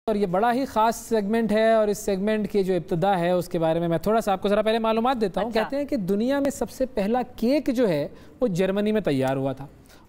اور یہ بڑا ہی خاص سیگمنٹ ہے، اور اس سیگمنٹ کی جو ابتدا ہے اس کے بارے میں تھوڑا سا آپ کو ذرا پہلے معلومات دیتا ہوں۔ کہتے ہیں کہ دنیا میں سب سے پہلا کیک جو ہے وہ جرمنی میں تیار ہوا تھا،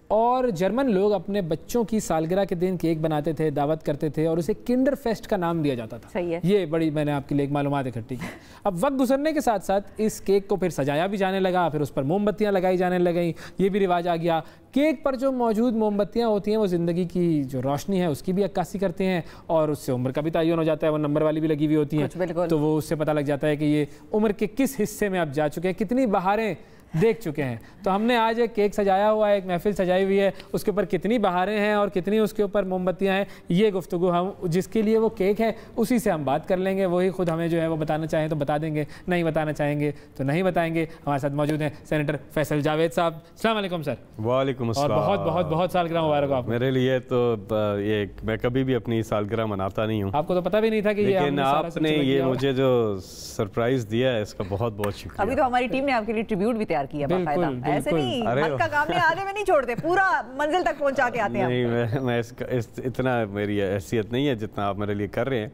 اور جرمن لوگ اپنے بچوں کی سالگرہ کے دن کیک بناتے تھے، دعوت کرتے تھے، اور اسے کنڈر فیسٹ کا نام دیا جاتا تھا۔ صحیح ہے، یہ بڑی میں نے آپ کے لیے ایک معلومات اکٹھی کی۔ اب وقت گزرنے کے ساتھ ساتھ اس کیک کو پھر سجایا بھی جانے لگا، پھر اس پر موم بتیاں لگائی جانے لگیں، یہ بھی رواج آ گیا۔ کیک پر جو موجود موم بتیاں ہوتی ہیں وہ زندگی کی جو روشنی ہے اس کی بھی عکاسی کرتے ہیں، اور اس سے عمر کا بھی تعین ہو جاتا ہے، وہ نمبر والی بھی لگی ہوئی ہوتی ہیں، تو وہ اس سے پتہ لگ جاتا ہے کہ یہ عمر کے کس حصے میں آپ جا چکے ہیں، کتنی بہاریں دیکھ چکے ہیں۔ تو ہم نے آج ایک کیک سجایا ہوا ہے، ایک محفل سجائی ہوئی ہے، اس کے اوپر کتنی بہاریں ہیں اور کتنی اس کے اوپر موم بتیاں ہیں، یہ گفتگو ہم جس کے لیے وہ کیک ہے اسی سے ہم بات کر لیں گے۔ وہی خود ہمیں جو ہے وہ بتانا چاہیں تو بتا دیں گے، نہیں بتانا چاہیں گے تو نہیں بتائیں گے۔ ہمارے ساتھ موجود ہیں سینیٹر فیصل جاوید صاحب۔ السلام علیکم سر۔ وعلیکم السلام۔ اور بہت بہت بہت سالگرہ مبارک آپ کو۔ میرے لیے تو یہ میں کبھی بھی اپنی سالگرہ مناتا نہیں ہوں، آپ کو تو پتہ بھی نہیں تھا کہ یہ لیکن آپ نے یہ مجھے جو سرپرائز دیا ہے اس کا بہت بہت شکریہ۔ ابھی تو ہماری ٹیم نے آپ کے لیے ٹریبیوٹ بھی تیار کیا باقاعدہ، ایسے نہیں ہاتھ کا کام نہیں، آدھے میں نہیں چھوڑتے، پورا منزل تک پہنچا کے آتے ہیں۔ نہیں، میں اتنا میری حیثیت نہیں ہے جتنا آپ میرے لیے کر رہے ہیں،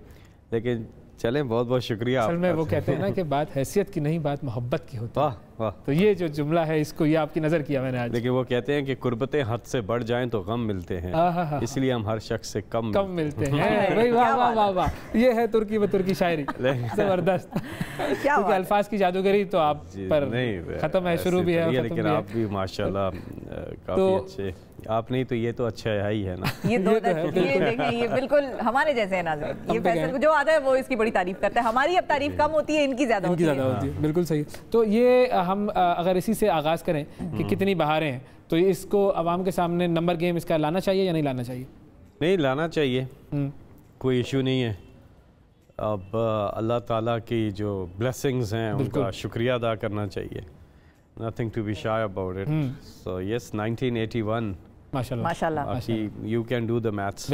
لیکن چلیں بہت بہت شکریہ۔ اصل میں وہ کہتے ہیں نا کہ بات حیثیت کی نہیں، بات محبت کی ہوتی ہے۔ واہ واہ، تو یہ جو جملہ ہے اس کو یہ آپ کی نظر کیا میں نے آج۔ لیکن وہ کہتے ہیں کہ قربتیں حد سے بڑھ جائیں تو غم ملتے ہیں، اس لیے ہم ہر شخص سے کم ملتے ہیں۔ واہ واہ واہ واہ، یہ ہے ترکی و ترکی شاعری، زبردست۔ کیونکہ الفاظ کی جادوگری تو آپ پر ختم ہے، شروع بھی ہے، لیکن آپ بھی ماشاءاللہ کافی اچھے، آپ نہیں تو یہ تو اچھا ہی ہے نا۔ یہ دیکھیں، یہ بالکل ہمارے جیسے ہیں ناظرین، یہ فیصل کو جو آتا ہے وہ اس کی بڑی تعریف کرتا ہے، ہماری اب تعریف کم ہوتی ہے، ان کی زیادہ ہوتی ہے۔ بالکل صحیح۔ تو یہ ہم اگر اسی سے آغاز کریں کہ کتنی بہاریں ہیں، تو اس کو عوام کے سامنے نمبر گیم اس کا لانا چاہیے یا نہیں لانا چاہیے؟ نہیں، لانا چاہیے، کوئی ایشو نہیں ہے۔ اب اللہ تعالیٰ کی جو بلیسنگز ہیں ان کا شکریہ ادا کرنا چاہیے، nothing to be shy about it. So yes, 1981. ماشاءاللہ you can do the maths.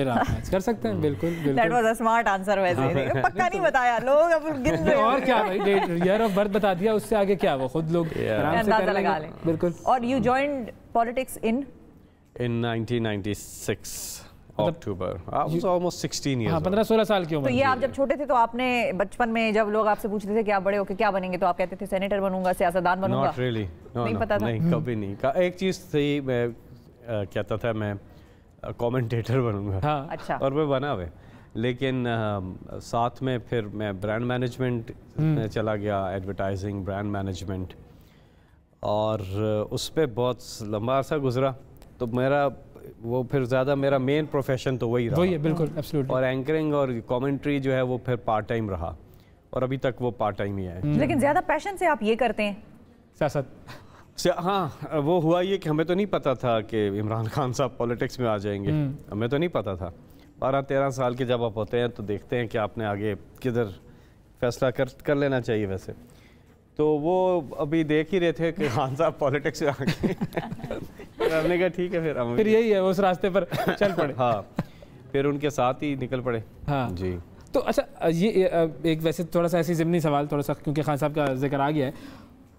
کر سکتے ہیں، بالکل بالکل۔ That was a smart answer ویسے، پکا نہیں بتایا، لوگ اب گن رہے ہیں۔ اور کیا بھائی، ایئر آف برتھ بتا دیا، اس سے آگے کیا، وہ خود لوگ اندازہ لگا لیں۔ بالکل۔ اور you joined politics in 1996 October. I was almost 16 years old. 15-16 سال کی عمر۔ تو یہ آپ جب چھوٹے تھے تو آپ نے بچپن میں جب لوگ آپ سے پوچھتے تھے کہ آپ بڑے ہو کے کیا بنیں گے تو آپ کہتے تھے سینیٹر بنوں گا، سیاستدان بنوں گا؟ Not really. نہیں پتا تھا؟ نہیں، کبھی نہیں۔ ایک چیز تھی، میں کہتا تھا میں کومنٹیٹر بنوں گا، اچھا، اور میں بنا ہوئے، لیکن ساتھ میں پھر میں برانڈ مینجمنٹ میں چلا گیا، ایڈورٹائزنگ، برانڈ مینجمنٹ، اور اس پہ بہت لمبا عرصہ گزرا، تو میرا وہ پھر زیادہ میرا مین پروفیشن تو وہی رہا، بالکل ایبسلیوٹلی، اور اینکرنگ اور کامنٹری جو ہے وہ پھر پارٹ ٹائم رہا، اور ابھی تک وہ پارٹ ٹائم ہی ہے۔ لیکن زیادہ پیشن سے آپ یہ کرتے ہیں؟ سیاست؟ ہاں، وہ ہوا یہ کہ ہمیں تو نہیں پتا تھا کہ عمران خان صاحب پولیٹکس میں آ جائیں گے، ہمیں تو نہیں پتا تھا۔ 12-13 سال کے جب آپ ہوتے ہیں تو دیکھتے ہیں کہ آپ نے آگے کدھر فیصلہ کر لینا چاہیے ویسے، تو وہ ابھی دیکھ ہی رہے تھے کہ خان صاحب پولیٹکس میں آ گئے، ہم نے کہا ٹھیک ہے، پھر یہی ہے، اس راستے پر چل پڑے۔ ہاں، پھر ان کے ساتھ ہی نکل پڑے۔ ہاں جی۔ تو اچھا، یہ ایک ویسے تھوڑا سا ایسی ضمنی سوال، تھوڑا سا کیونکہ خان صاحب کا ذکر آ گیا ہے،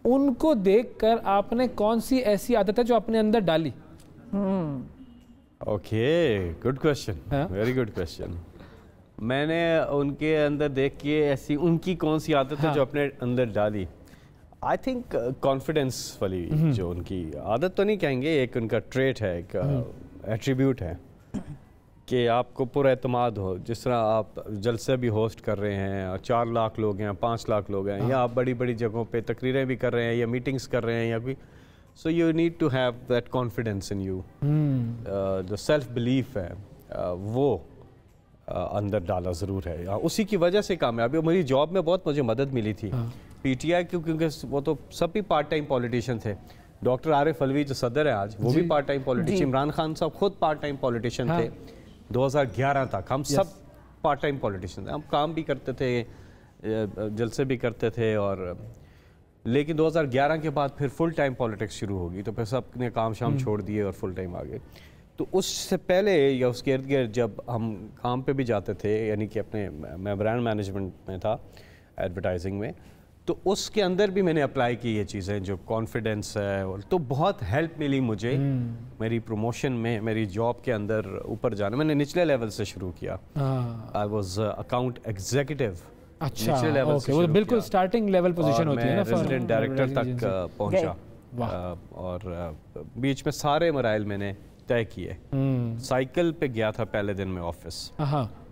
ان کو دیکھ کر آپ نے کون سی ایسی عادت ہے جو اپنے اندر ڈالی؟ Okay, good question, very good question. میں نے ان کے اندر دیکھ کے ایسی ان کی کون سی عادت ہے جو اپنے اندر ڈالی؟ آئی تھنک کانفیڈنس والی، جو ان کی عادت تو نہیں کہیں گے، ایک ان کا ٹریٹ ہے، ایک ایٹریبیوٹ ہے کہ آپ کو پر اعتماد ہو۔ جس طرح آپ جلسے بھی ہوسٹ کر رہے ہیں، 4 لاکھ لوگ ہیں، 5 لاکھ لوگ ہیں، یا آپ بڑی بڑی جگہوں پہ تقریریں بھی کر رہے ہیں یا میٹنگز کر رہے ہیں یا کوئی، so you need to have that confidence in you, جو سیلف بلیف ہے وہ اندر ڈالا ضرور ہے، اسی کی وجہ سے کامیابی۔ میری جاب میں بہت مجھے مدد ملی تھی پی ٹی آئی، کیونکہ وہ تو سب بھی پارٹ ٹائم پولیٹیشین تھے۔ ڈاکٹر عارف علوی جو صدر ہیں آج، وہ بھی part time politician, Imran Khan صاحب خود پارٹ ٹائم پولیٹیشین تھے 2011 تک، ہم سب پارٹ ٹائم پولیٹیشین تھے، ہم کام بھی کرتے تھے، جلسے بھی کرتے تھے، اور لیکن 2011 کے بعد پھر فل ٹائم پولیٹکس شروع ہوگی، تو پھر سب نے کام شام چھوڑ دیے اور فل ٹائم آ گئے۔ تو اس سے پہلے یا اس کے ارد گرد جب ہم کام پہ بھی جاتے تھے، یعنی کہ اپنے میں برانڈ مینجمنٹ میں تھا، ایڈورٹائزنگ میں، تو اس کے اندر بھی میں نے اپلائی کی یہ چیزیں جو کانفیڈنس ہے, تو بہت ہیلپ ملی مجھے میری پروموشن میں, میری جاب کے اندر اوپر جانا. میں نے نچلے لیول سے شروع کیا, آئی واز اکاؤنٹ ایگزیکٹو. اچھا اوکے, وہ بالکل سٹارٹنگ لیول پوزیشن ہوتی ہے نا, ریزیڈنٹ ڈائریکٹر تک پہنچا, اور بیچ میں سارے مراحل میں نے طے کیے. سائیکل پہ گیا تھا پہلے دن میں آفس,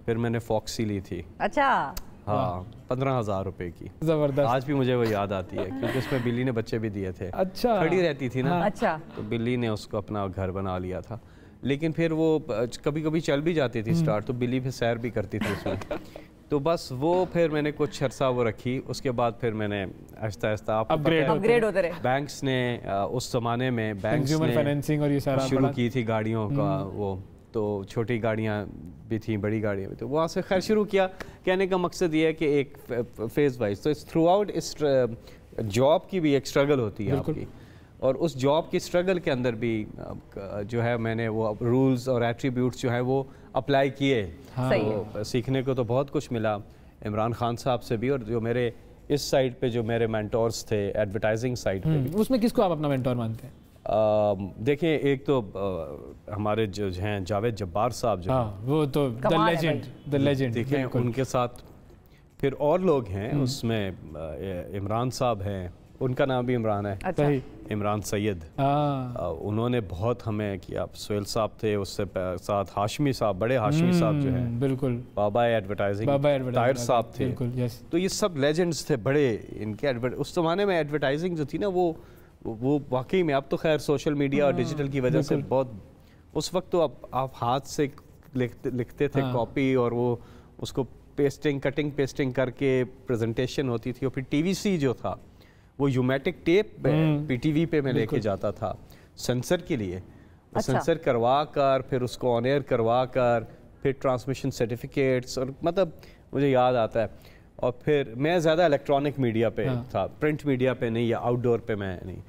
پھر میں نے فاکسی لی تھی. اچھا ہاں, 15,000 روپے کی. زبردست. آج بھی مجھے وہ یاد آتی ہے کیونکہ اس میں بلی نے بچے بھی دیے تھے. اچھا, کھڑی رہتی تھی نا, اچھا, تو بلی نے اس کو اپنا گھر بنا لیا تھا. لیکن پھر وہ کبھی کبھی چل بھی جاتی تھی اسٹارٹ, تو بلی پھر سیر بھی کرتی تھی اس میں. تو بس وہ پھر میں نے کچھ عرصہ وہ رکھی. اس کے بعد پھر میں نے آہستہ آہستہ اپگریڈ ہوتے رہے. بینکس نے اس زمانے میں بینکس نے شروع کی تھی گاڑیوں کا, وہ تو چھوٹی گاڑیاں بھی تھیں, بڑی گاڑیاں بھی, تو وہاں سے خیر شروع کیا. کہنے کا مقصد یہ ہے کہ ایک فیز وائز, تو تھرو آؤٹ اس جاب کی بھی ایک اسٹرگل ہوتی ہے آپ کی, اور اس جاب کی اسٹرگل کے اندر بھی جو ہے میں نے وہ رولز اور ایٹریبیوٹس جو ہیں وہ اپلائی کیے. سیکھنے کو تو بہت کچھ ملا عمران خان صاحب سے بھی, اور جو میرے اس سائڈ پہ جو میرے مینٹورز تھے ایڈورٹائزنگ سائڈ پہ بھی. اس میں کس کو آپ اپنا مینٹور مانتے ہیں؟ دیکھیں, ایک تو ہمارے جو ہیں جاوید جبار صاحب, جو وہ تو the legend, دیکھیں ان کے ساتھ پھر اور لوگ ہیں اس میں. عمران صاحب ہیں, ان کا نام بھی عمران ہے, عمران سید, انہوں نے بہت ہمیں کیا. سہیل صاحب تھے, اس سے ساتھ ہاشمی صاحب, بڑے ہاشمی صاحب جو ہیں, بالکل بابا ایڈورٹائزنگ, طاہر صاحب تھے. تو یہ سب لیجنڈز تھے بڑے ان کے. اس زمانے میں ایڈورٹائزنگ جو تھی نا, وہ واقعی میں, اب تو خیر سوشل میڈیا اور ڈیجیٹل کی وجہ سے بہت, اس وقت تو آپ ہاتھ سے لکھتے تھے کاپی, اور وہ اس کو کٹنگ پیسٹنگ کر کے پریزنٹیشن ہوتی تھی. اور پھر ٹی وی سی جو تھا وہ یومیٹک ٹیپ پی ٹی وی پہ میں لے کے جاتا تھا سینسر کے لیے. سینسر کروا کر پھر اس کو آن ایئر کروا کر پھر ٹرانسمیشن سرٹیفکیٹس, اور مطلب مجھے یاد آتا ہے. اور پھر میں زیادہ الیکٹرانک میڈیا پہ تھا, پرنٹ میڈیا پہ نہیں, یا آؤٹ ڈور پہ میں نہیں.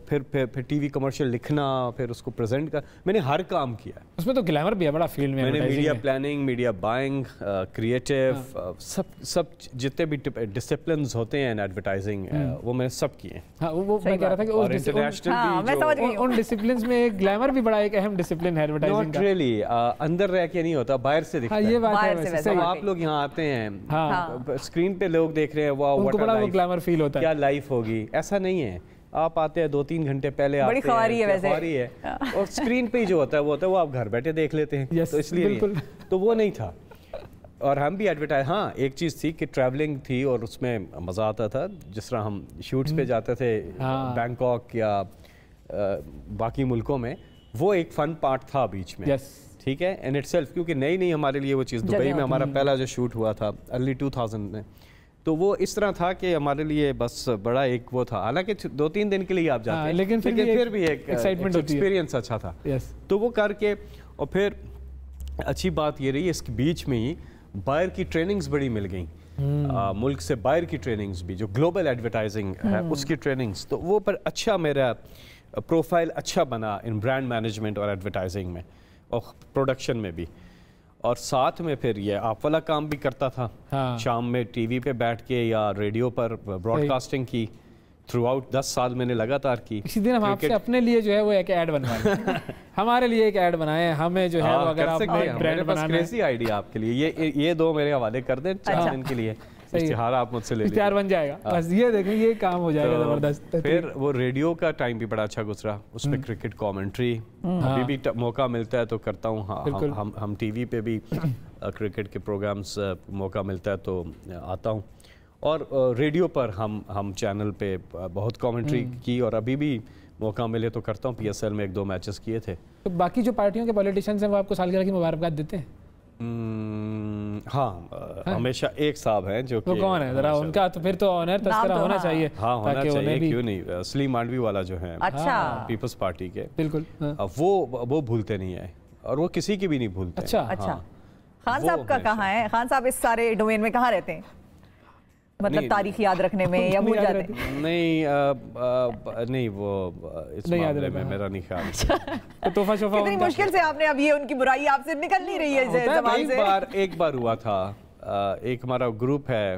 پھر ٹی وی کمرشل لکھنا, پھر اس کو پریزنٹ کر, میں نے ہر کام کیا. اس میں تو گلیمر بھی ہے بڑا فیلڈ میں. میں نے media planning, media buying, creative, سب جتنے بھی ڈسپلنز ہوتے ہیں ایڈورٹائزنگ, وہ میں نے سب کیے. ہاں, وہ میں کہہ رہا تھا کہ ان ڈسپلنز میں ایک گلیمر بھی بڑا ایک اہم ڈسپلن ہے ایڈورٹائزنگ کا. ناٹ ریئلی, اندر رہ کے نہیں ہوتا, باہر سے دکھتا ہے. یہ بات ہے. آپ لوگ یہاں آتے ہیں, اسکرین پہ لوگ دیکھ رہے ہیں, واو ان کو بڑا وہ گلیمر فیل ہوتا ہے, کیا لائف ہوگی. ایسا نہیں ہے. آپ آتے ہیں 2-3 گھنٹے پہلے آتے ہیں, بڑی خواری ہے, اور اسکرین پہ ہی جو ہوتا ہے وہ آپ گھر بیٹھے دیکھ لیتے ہیں. تو اس لیے تو وہ نہیں تھا. اور ہم بھی ایڈورٹائز, ہاں ایک چیز تھی کہ ٹریولنگ تھی, اور اس میں مزہ آتا تھا. جس طرح ہم شوٹس پہ جاتے تھے بینکاک یا باقی ملکوں میں, وہ ایک فن پارٹ تھا بیچ میں, ٹھیک ہے, ان اٹ سیلف. کیونکہ نئی ہمارے لیے وہ چیز, دبئی میں ہمارا پہلا جو شوٹ ہوا تھا ارلی 2000 میں, تو وہ اس طرح تھا کہ ہمارے لیے بس بڑا ایک وہ تھا. حالانکہ 2-3 دن کے لیے آپ جاتے ہیں, لیکن پھر بھی ایک ایکسپیرینس اچھا تھا. تو وہ کر کے, اور پھر اچھی بات یہ رہی اس کے بیچ میں ہی باہر کی ٹریننگز بڑی مل گئیں, ملک سے باہر کی ٹریننگز بھی, جو گلوبل ایڈورٹائزنگ ہے اس کی ٹریننگز. تو وہ پر اچھا میرا پروفائل اچھا بنا ان برانڈ مینجمنٹ اور ایڈورٹائزنگ میں, اور پروڈکشن میں بھی. اور ساتھ میں پھر یہ آپ والا کام بھی کرتا تھا. شام میں ٹی وی پہ بیٹھ کے یا ریڈیو پر براڈ کاسٹنگ کی تھرو آؤٹ 10 سال میں نے لگاتار کی. اسی دن ہم آپ سے اپنے لیے جو ہے وہ ایک ایڈ بنوائیں, ہمارے لیے ایک ایڈ بنائیں, ہمیں جو ہے وہ اگر آپ برانڈ بنانا ہے. کریزی آئیڈیا آپ کے لیے, یہ 2 میرے حوالے کر دیں 4 دن کے لیے. اشتہار آپ مجھ سے لے لیجیے, اشتہار بن جائے گا. بس یہ دیکھیں, یہ کام ہو جائے گا زبردست. پھر وہ ریڈیو کا ٹائم بھی بڑا اچھا گزرا, اس پہ کرکٹ کامنٹری ابھی بھی موقع ملتا ہے تو کرتا ہوں. ہم ٹی وی پہ بھی کرکٹ کے پروگرامز موقع ملتا ہے تو آتا ہوں. اور ریڈیو پر ہم چینل پہ بہت کامنٹری کی, اور ابھی بھی موقع ملے تو کرتا ہوں. پی ایس ایل میں 1-2 میچز کیے تھے. تو باقی جو پارٹیوں کے پولیٹیشنز ہیں وہ آپ کو سالگرہ کی مبارکباد دیتے ہیں؟ ہاں, ہمیشہ ایک صاحب ہیں جو, وہ کون ہے ذرا ان کا تو پھر تو آنر تذکرہ ہونا چاہیے. ہاں ہونا چاہیے, کیوں نہیں. سلیم مانڈوی والا جو ہیں پیپلز پارٹی کے, بالکل, وہ بھولتے نہیں ہیں, اور وہ کسی کی بھی نہیں بھولتے. اچھا, خان صاحب کا کہاں ہے؟ خان صاحب اس سارے ڈومین میں کہاں رہتے ہیں, مطلب تاریخ یاد رکھنے میں, یا بھول جاتے ہیں؟ نہیں وہ اس معاملے میں میرا نہیں خیال. کتنی مشکل سے آپ نے, اب یہ ان کی برائی آپ سے نکل نہیں رہی ہے زبان سے. ایک بار ہوا تھا, ایک ہمارا گروپ ہے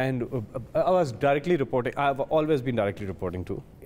And I was directly reporting. I've always been directly reporting to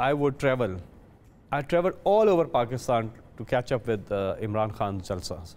I would travel. I traveled all over Pakistan to catch up with Imran Khan jalsas.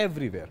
Everywhere.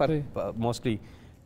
but mostly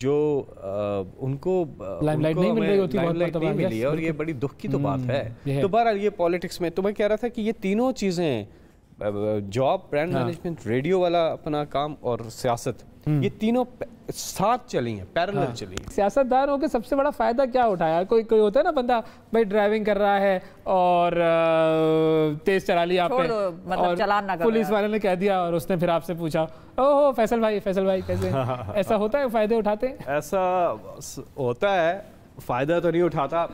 جو ان کو لائملائٹ نہیں مل رہی ہوتی، لائملائٹ نہیں ملی ہے، اور یہ بڑی دکھ کی تو بات ہے. تو بہرحال یہ پالیٹکس میں تو میں کہہ رہا تھا کہ یہ تینوں چیزیں، جاب، برانڈ مینجمنٹ، ریڈیو والا اپنا کام اور سیاست، یہ تینوں ساتھ چلی ہیں، پیرلل چلی ہیں. سیاست دانوں کے سب سے بڑا فائدہ کیا اٹھایا؟ کوئی ہوتا ہے نا بندہ بھائی ڈرائیونگ کر رہا ہے اور تیز چلا لیا آپ نے، اور پولیس والے نے کہہ دیا اور اس نے پھر آپ سے پوچھا اوہ فیصل بھائی کیسے؟ ایسا ہوتا ہے؟ فائدے اٹھاتے ہیں؟ ایسا ہوتا ہے، فائدہ تو نہیں اٹھاتا،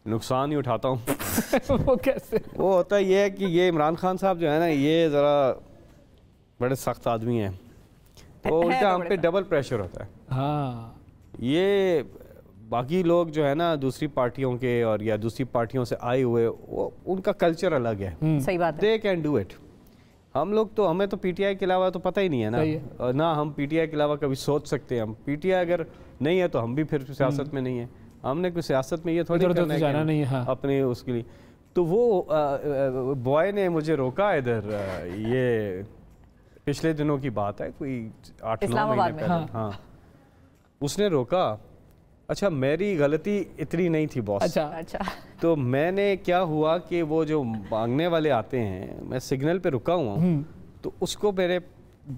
نقصان ہی اٹھاتا ہوں. وہ کیسے؟ وہ ہوتا یہ ہے کہ یہ عمران خان صاحب جو ہے نا، یہ ذرا بڑے سخت آدمی ہیں، تو الٹا ہم پہ ڈبل پریشر ہوتا ہے. ہاں، یہ باقی لوگ جو ہے نا دوسری پارٹیوں کے اور یا دوسری پارٹیوں سے آئے ہوئے، وہ ان کا کلچر الگ ہے. صحیح بات ہے. They can do it. ہم لوگ تو، ہمیں تو پی ٹی آئی کے علاوہ تو پتہ ہی نہیں ہے نا، نہ ہم پی ٹی آئی کے علاوہ کبھی سوچ سکتے ہیں. ہم پی ٹی آئی اگر نہیں ہے تو ہم بھی پھر سیاست میں نہیں ہیں. ہم نے کوئی سیاست میں یہ تھوڑی کرنا ہے اپنے اس کے لیے. تو وہ بوائے نے مجھے روکا ادھر، یہ پچھلے دنوں کی بات ہے، کوئی 8-9 مہینے پہلے. ہاں، اس نے روکا. اچھا، میری غلطی اتنی نہیں تھی باس. اچھا. تو میں نے کیا ہوا کہ وہ جو مانگنے والے آتے ہیں، میں سگنل پہ رکا ہوا ہوں، تو اس کو میرے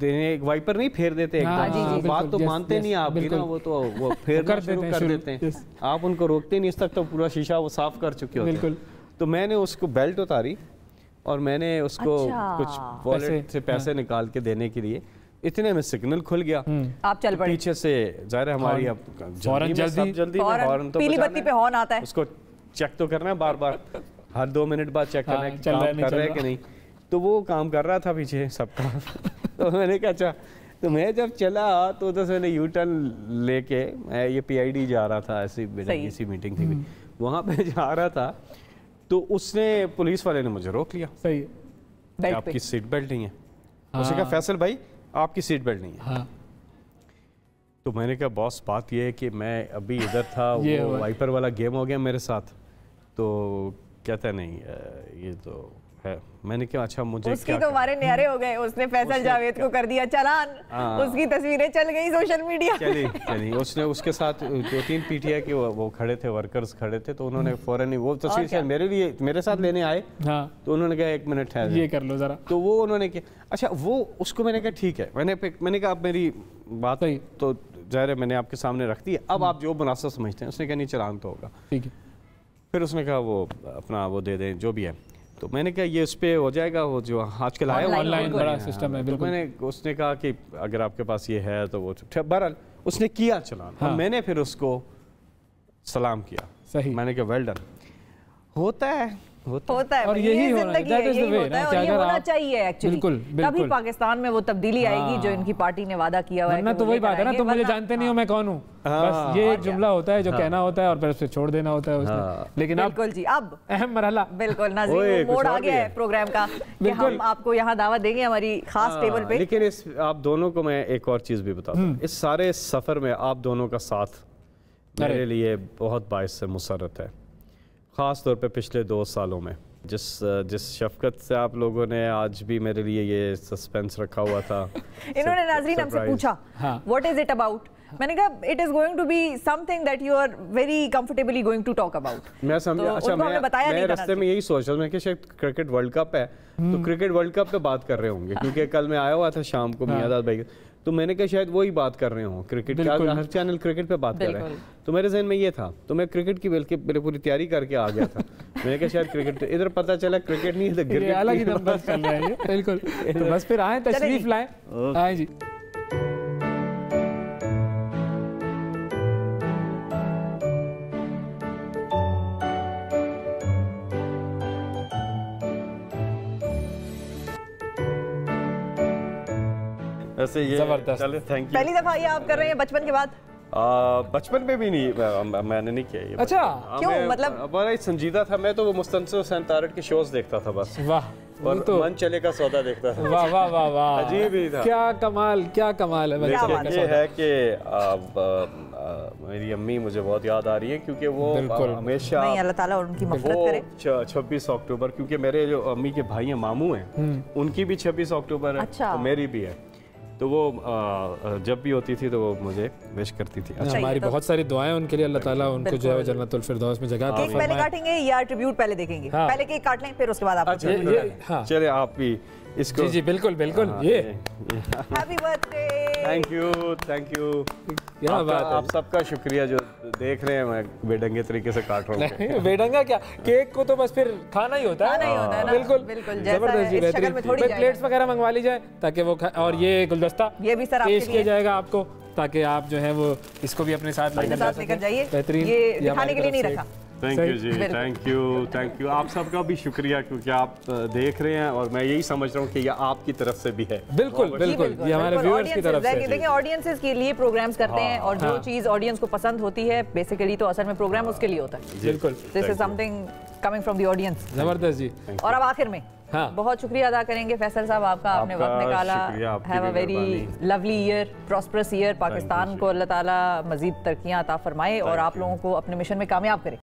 دینے وائپر نہیں پھیر دیتے ایک دم. بات تو مانتے نہیں آپ کی نا، وہ تو وہ پھیرنا شروع کر دیتے ہیں. آپ ان کو روکتے نہیں، اس تک تو پورا شیشہ وہ صاف کر چکے ہوتے ہیں. تو میں نے اس کو بیلٹ اتاری اور میں نے اس کو کچھ والیٹ سے پیسے نکال کے دینے کے لیے، اتنے میں سگنل کھل گیا. آپ چل پڑے پیچھے سے، ظاہر ہے ہماری اب جلدی ہارن تو پیلی بتی پہ ہارن آتا ہے، اس کو چیک تو کرنا ہے بار بار، ہر 2 منٹ بعد چیک کرنا ہے کہ کام کر رہا ہے کہ نہیں. تو وہ کام کر رہا تھا پیچھے سب کا. تو میں نے کہا اچھا. تو میں جب چلا تو ادھر سے میں نے یو ٹرن لے کے، میں یہ پی آئی ڈی جا رہا تھا، ایسی میٹنگ تھی، وہاں پہ جا رہا تھا. تو اس نے، پولیس والے نے مجھے روک لیا. صحیح، آپ کی سیٹ بیلٹ نہیں ہے. اس نے کہا فیصل بھائی آپ کی سیٹ بیلٹ نہیں ہے. تو میں نے کہا باس بات یہ ہے کہ میں ابھی ادھر تھا، وہ وائپر والا گیم ہو گیا میرے ساتھ. تو کہتا نہیں یہ تو ہے. میں نے کہا اچھا مجھے اس کی تو ہمارے نیارے ہو گئے. اس نے فیصل جاوید کو کر دیا چلان، اس کی تصویریں چل گئی سوشل میڈیا. چلی اس نے، اس کے ساتھ 2-3 پی ٹی آئی کے وہ کھڑے تھے، ورکرز کھڑے تھے. تو انہوں نے فوراً وہ تصویر میرے ساتھ لینے آئے. تو انہوں نے کہا 1 منٹ ہے، یہ کر لو ذرا. تو وہ انہوں نے کہا اچھا، وہ اس کو میں نے کہا ٹھیک ہے. میں نے کہا اب میری بات تو ظاہر ہے میں نے آپ کے سامنے رکھ دی ہے، اب آپ جو مناسب سمجھتے ہیں. اس نے کہا نہیں چلان تو ہوگا. ٹھیک ہے. پھر اس نے کہا وہ اپنا وہ دے دیں جو بھی ہے. تو میں نے کہا یہ اس پہ ہو جائے گا، وہ جو آج کل آیا آن لائن بڑا سسٹم ہے. بالکل. اس نے کہا کہ اگر آپ کے پاس یہ ہے تو وہ بہرحال اس نے کیا چلان. میں نے پھر اس کو سلام کیا. صحیح. میں نے کہا ویل ڈن. ہوتا ہے اور یہی ہوتا ہے، اور یہ ہونا چاہیے ایکچولی. تبھی پاکستان میں وہ تبدیلی آئے گی جو ان کی پارٹی نے وعدہ کیا ہوا ہے. ورنہ تو وہی بات ہے نا، تم مجھے جانتے نہیں ہو میں کون ہوں، بس یہ ایک جملہ ہوتا ہے جو کہنا ہوتا ہے اور پھر اس سے چھوڑ دینا ہوتا ہے. لیکن بالکل جی، اب اہم مرحلہ بالکل ناظرین موڑ آ گیا ہے پروگرام کا کہ ہم آپ کو یہاں دعوت دیں گے ہماری خاص ٹیبل پہ. لیکن آپ دونوں کو میں ایک اور چیز بھی بتا دوں، اس سارے سفر میں آپ دونوں کا ساتھ میرے لیے بہت باعث مسرت ہے، خاص طور پہ پچھلے 2 سالوں میں. جس شفقت سے آپ لوگوں نے آج بھی میرے لیے یہ سسپینس رکھا ہوا تھا. انہوں نے ناظرین ہم سے پوچھا what is it about؟ میں نے کہا it is going to be something that you are very comfortably going to talk about. میں سمجھا. اچھا، میں راستے میں یہی سوچ رہا ہوں کہ شاید کرکٹ ورلڈ کپ ہے تو کرکٹ ورلڈ کپ پہ بات کر رہے ہوں گے، کیونکہ کل میں آیا ہوا تھا شام کو میاداد بھائی، تو میں نے کہا شاید وہی بات کر رہے ہوں، کرکٹ کا ہر چینل کرکٹ پہ بات کر رہے ہیں. تو میرے ذہن میں یہ تھا، تو میں کرکٹ کی بلکہ میری پوری تیاری کر کے آ گیا تھا. میں نے کہا شاید کرکٹ، ادھر پتہ چلا کرکٹ نہیں ہے تو الگ ہی نمبر چل رہے ہیں. بالکل. تو بس پھر آئیں، تشریف لائیں. آئیں جی. پہلی دفعہ یہ آپ کر رہے ہیں بچپن کے بعد؟ بچپن میں بھی نہیں، میں نے نہیں کیا یہ. اچھا، کیوں؟ مطلب بڑا ہی سنجیدہ تھا میں تو. وہ مستنصر حسین تارڑ کے شوز دیکھتا تھا بس. واہ. اور من چلے کا سودا دیکھتا تھا. واہ واہ واہ واہ، عجیب ہی تھا. کیا کمال، کیا کمال ہے. یہ ہے کہ میری امی مجھے بہت یاد آ رہی ہے، کیونکہ وہ ہمیشہ، اللہ تعالیٰ ان کی مغفرت کرے. 26 اکتوبر، کیونکہ میرے جو امی کے بھائی ہیں ماموں ہیں، ان کی بھی 26 اکتوبر ہے، میری بھی ہے. تو وہ جب بھی ہوتی تھی تو وہ مجھے وش کرتی تھی. ہماری بہت ساری دعائیں ان کے لیے, اللہ تعالیٰ ان کو جو ہے جنت الفردوس میں جگہ عطا فرمائے. پہلے کاٹیں گے یا ٹریبیوٹ پہلے دیکھیں گے؟ پہلے کیک کاٹ لیں پھر اس کے بعد آپ چلے آپ بھی اس کو. جی بالکل بالکل. یہ happy birth day. Thank you. آپ سب کا شکریہ جو دیکھ رہے ہیں. میں بے ڈنگے طریقے سے کاٹ رہا ہوں. بے ڈنگا کیا, کیک کو تو بس پھر کھانا ہی ہوتا ہے. بالکل زبردست جی, بہترین. پلیٹس وغیرہ منگوا لی جائے تاکہ وہ, اور یہ گلدستہ پیش کیا جائے گا آپ کو تاکہ آپ جو ہے وہ اس کو بھی اپنے ساتھ لے کر جائیے. بہترین. یہ دکھانے کے لیے نہیں رکھا. Thank you ji, thank you. آپ سب کا بھی شکریہ کیونکہ آپ دیکھ رہے ہیں اور میں یہی سمجھ رہا ہوں کہ یہ آپ کی طرف سے بھی ہے. بالکل بالکل, یہ ہمارے ویورز کی طرف سے. دیکھیں آڈینسز کے لیے پروگرامز کرتے ہیں اور جو چیز آڈینس کو پسند ہوتی ہے بیسیکلی تو اصل میں پروگرام اس کے لیے ہوتا ہے. بالکل, this is something coming from the audience. زبردست جی. اور اب آخر میں بہت شکریہ ادا کریں گے فیصل صاحب آپ کا, آپ نے وقت نکالا. Have a very lovely year, prosperous year. Pakistan کو اللہ تعالیٰ مزید ترقیاں عطا فرمائے اور آپ لوگوں کو اپنے مشن میں کامیاب کرے.